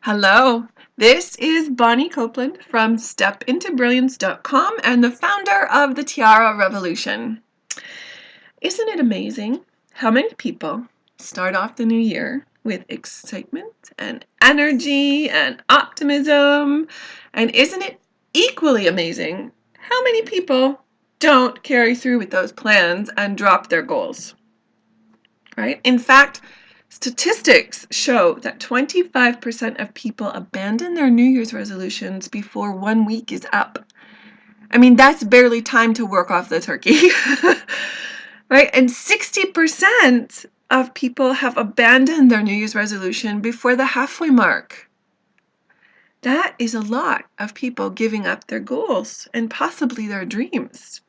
Hello, this is Bonnie Copeland from StepIntoBrilliance.com and the founder of the Tiara Revolution. Isn't it amazing how many people start off the new year with excitement and energy and optimism? And isn't it equally amazing how many people don't carry through with those plans and drop their goals? Right? In fact, statistics show that 25% of people abandon their New Year's resolutions before 1 week is up. I mean, that's barely time to work off the turkey, right? And 60% of people have abandoned their New Year's resolution before the halfway mark. That is a lot of people giving up their goals and possibly their dreams.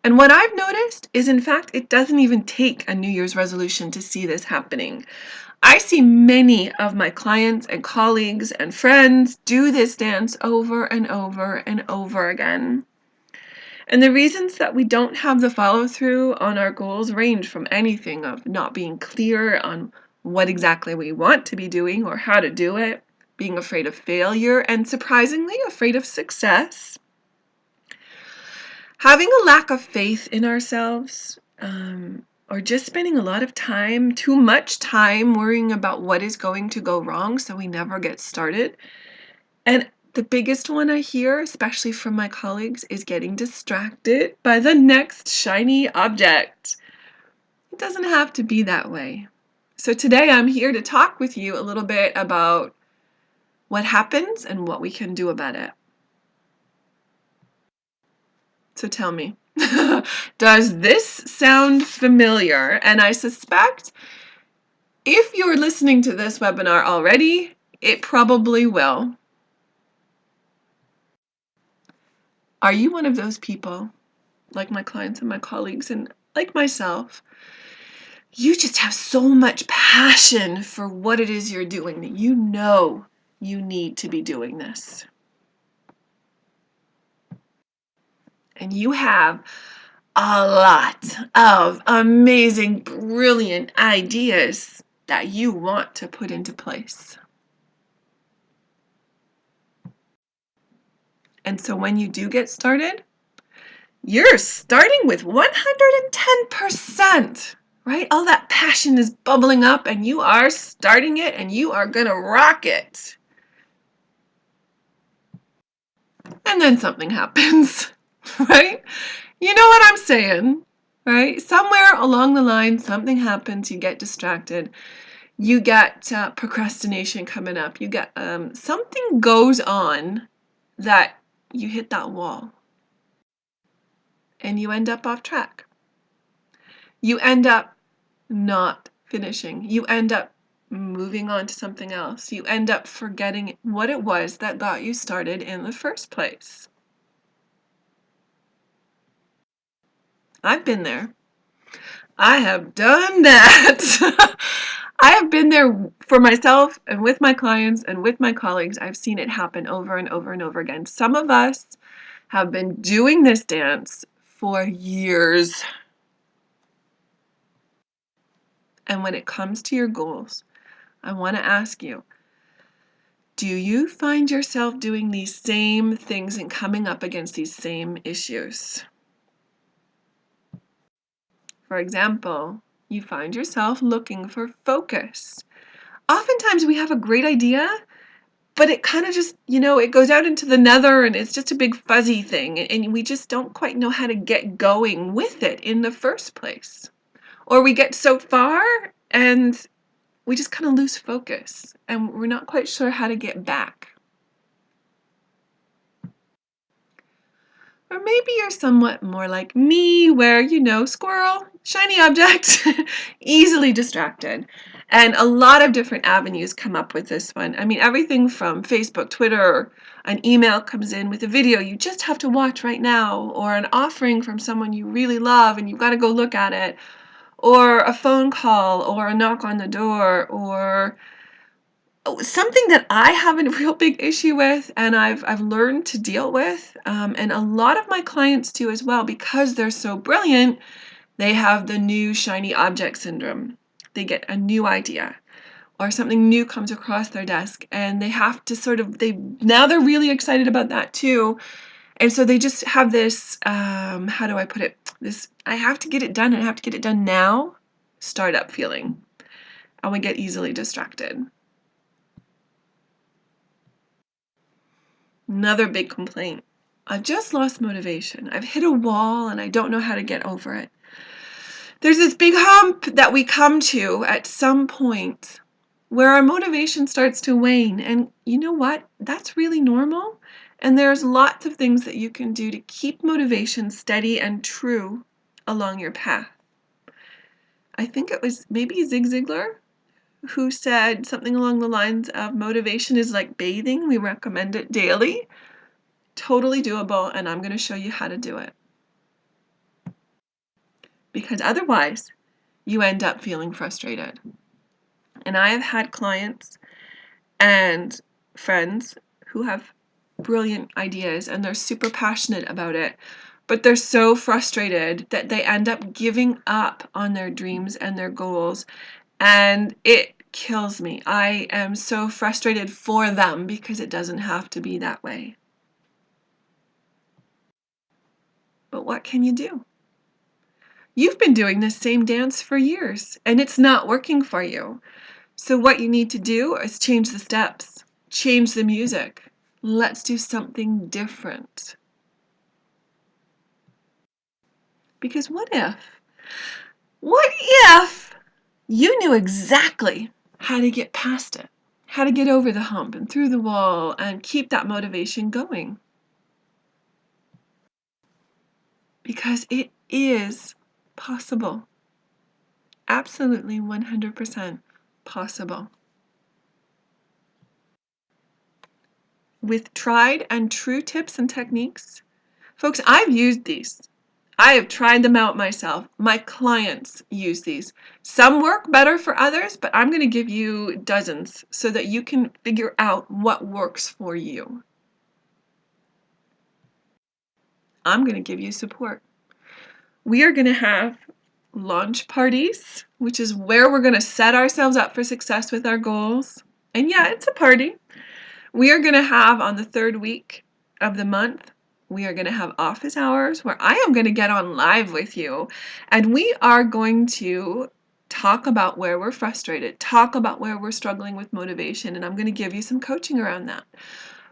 And what I've noticed is, in fact, it doesn't even take a New Year's resolution to see this happening. I see many of my clients and colleagues and friends do this dance over and over and over again. And the reasons that we don't have the follow-through on our goals range from anything of not being clear on what exactly we want to be doing or how to do it, being afraid of failure, and surprisingly afraid of success. Having a lack of faith in ourselves, or just spending a lot of time, too much time worrying about what is going to go wrong so we never get started. And the biggest one I hear, especially from my colleagues, is getting distracted by the next shiny object. It doesn't have to be that way. So today I'm here to talk with you a little bit about what happens and what we can do about it. So tell me, does this sound familiar? And I suspect if you're listening to this webinar already, it probably will. Are you one of those people, like my clients and my colleagues and like myself? You just have so much passion for what it is you're doing that you know you need to be doing this. And you have a lot of amazing, brilliant ideas that you want to put into place. And so when you do get started, you're starting with 110%, right? All that passion is bubbling up and you are starting it and you are going to rock it. And then something happens, right? You know what I'm saying, right? Somewhere along the line, something happens, you get distracted, you get procrastination coming up, you get something goes on that you hit that wall and you end up off track. You end up not finishing. You end up moving on to something else. You end up forgetting what it was that got you started in the first place. I've been there. I have done that. I have been there for myself and with my clients and with my colleagues. I've seen it happen over and over and over again. Some of us have been doing this dance for years. And when it comes to your goals, I want to ask you, do you find yourself doing these same things and coming up against these same issues? For example, you find yourself looking for focus. Oftentimes we have a great idea, but it kind of just, it goes out into the nether and it's just a big fuzzy thing and we just don't quite know how to get going with it in the first place. Or we get so far and we just kind of lose focus and we're not quite sure how to get back. Or maybe you're somewhat more like me where, squirrel, shiny object, easily distracted. And a lot of different avenues come up with this one. I mean, everything from Facebook, Twitter, an email comes in with a video you just have to watch right now, or an offering from someone you really love and you've got to go look at it, or a phone call, or a knock on the door, or something that I have a real big issue with and I've learned to deal with, and a lot of my clients do as well because they're so brilliant, they have the new shiny object syndrome. They get a new idea or something new comes across their desk, and they have to now they're really excited about that too. And so they just have this, how do I put it? This, I have to get it done, and I have to get it done now, startup feeling. And we get easily distracted. Another big complaint. I've just lost motivation. I've hit a wall and I don't know how to get over it. There's this big hump that we come to at some point where our motivation starts to wane. And you know what? That's really normal. And there's lots of things that you can do to keep motivation steady and true along your path. I think it was maybe Zig Ziglar who said something along the lines of motivation is like bathing. We recommend it daily. Totally doable, and I'm going to show you how to do it. Because otherwise, you end up feeling frustrated. And I have had clients and friends who have brilliant ideas and they're super passionate about it, but they're so frustrated that they end up giving up on their dreams and their goals, and it kills me. I am so frustrated for them because it doesn't have to be that way. But what can you do? You've been doing this same dance for years and it's not working for you. So what you need to do is change the steps, change the music. Let's do something different. Because what if you knew exactly how to get past it, how to get over the hump and through the wall and keep that motivation going? Because it is possible. Absolutely 100% possible. With tried and true tips and techniques, folks, I've used these. I have tried them out myself. My clients use these. Some work better for others, but I'm going to give you dozens so that you can figure out what works for you. I'm going to give you support. We are going to have launch parties, which is where we're going to set ourselves up for success with our goals. And yeah, it's a party. We are going to have on the third week of the month, we are going to have office hours where I am going to get on live with you. And we are going to talk about where we're frustrated, talk about where we're struggling with motivation, and I'm going to give you some coaching around that.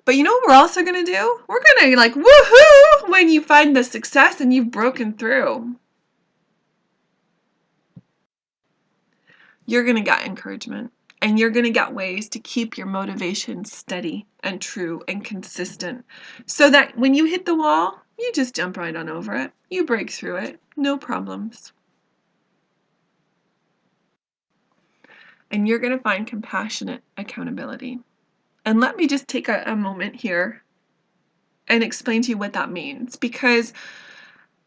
But you know what we're also going to do? We're going to like woohoo when you find the success and you've broken through. You're going to get encouragement, and you're going to get ways to keep your motivation steady and true and consistent so that when you hit the wall, you just jump right on over it. You break through it, no problems. And you're going to find compassionate accountability. And let me just take a moment here and explain to you what that means, because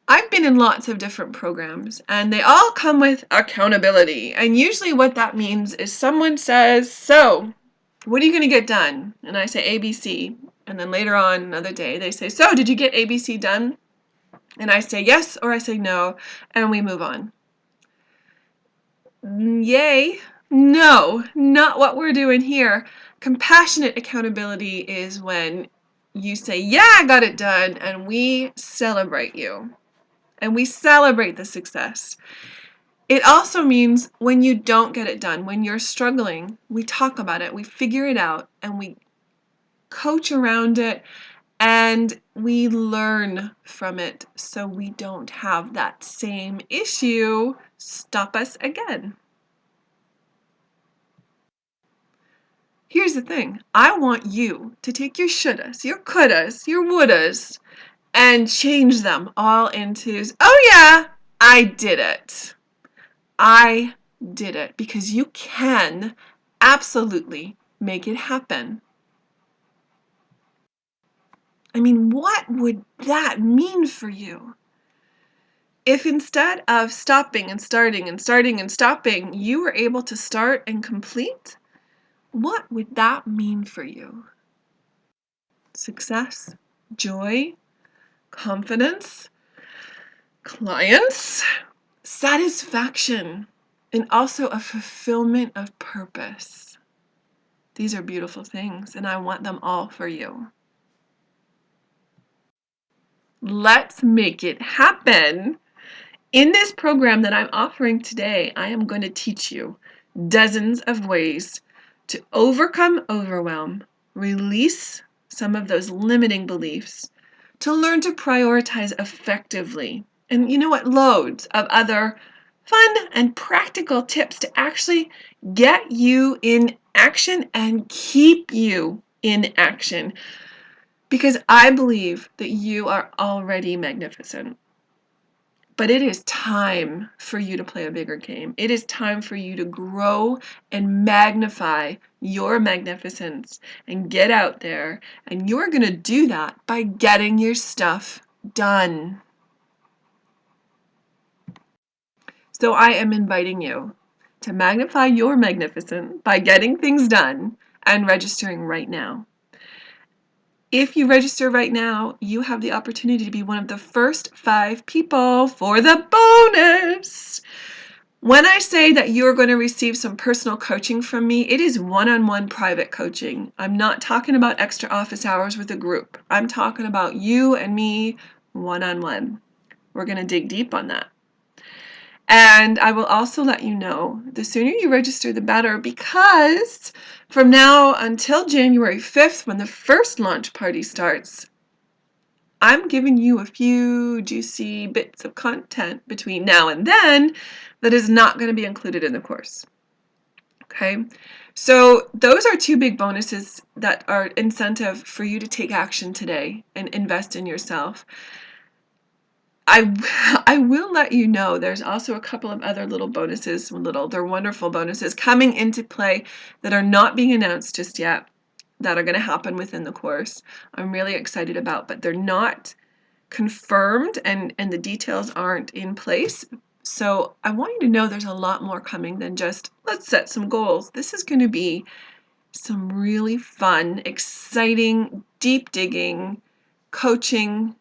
I've been in lots of different programs and they all come with accountability. And usually what that means is someone says, so what are you going to get done? And I say ABC. And then later on another day they say, so did you get ABC done? And I say yes or I say no, and we move on. Yay. No, not what we're doing here. Compassionate accountability is when you say, yeah, I got it done, and we celebrate you. And we celebrate the success. It also means when you don't get it done, when you're struggling, we talk about it, we figure it out, and we coach around it, and we learn from it so we don't have that same issue stop us again. Here's the thing. I want you to take your shouldas, your couldas, your wouldas, and change them all into, oh yeah, I did it. I did it, because you can absolutely make it happen. I mean, what would that mean for you? If instead of stopping and starting and starting and stopping, you were able to start and complete, what would that mean for you? Success, joy, confidence, clients, satisfaction. and also a fulfillment of purpose. These are beautiful things, and I want them all for you. Let's make it happen. In this program that I'm offering today, I am going to teach you dozens of ways to overcome overwhelm, release some of those limiting beliefs, to learn to prioritize effectively. And you know what? Loads of other fun and practical tips to actually get you in action and keep you in action. Because I believe that you are already magnificent. But it is time for you to play a bigger game. It is time for you to grow and magnify your magnificence and get out there. And you're going to do that by getting your stuff done. So I am inviting you to magnify your magnificence by getting things done and registering right now. If you register right now, you have the opportunity to be one of the first 5 people for the bonus. When I say that you're going to receive some personal coaching from me, it is one-on-one private coaching. I'm not talking about extra office hours with a group. I'm talking about you and me one-on-one. We're going to dig deep on that. And I will also let you know, the sooner you register, the better, because from now until January 5th, when the first launch party starts, I'm giving you a few juicy bits of content between now and then that is not going to be included in the course. Okay? So those are 2 big bonuses that are incentive for you to take action today and invest in yourself. I will let you know there's also a couple of other little bonuses, they're wonderful bonuses coming into play that are not being announced just yet, that are going to happen within the course. I'm really excited about, but they're not confirmed and the details aren't in place. So I want you to know there's a lot more coming than just let's set some goals. This is going to be some really fun, exciting, deep digging coaching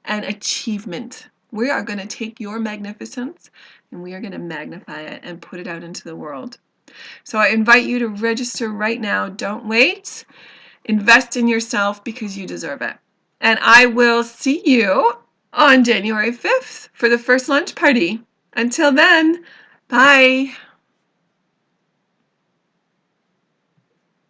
and achievement. We are going to take your magnificence and we are going to magnify it and put it out into the world. So I invite you to register right now. Don't wait. Invest in yourself because you deserve it. And I will see you on January 5th for the first launch party. Until then, bye.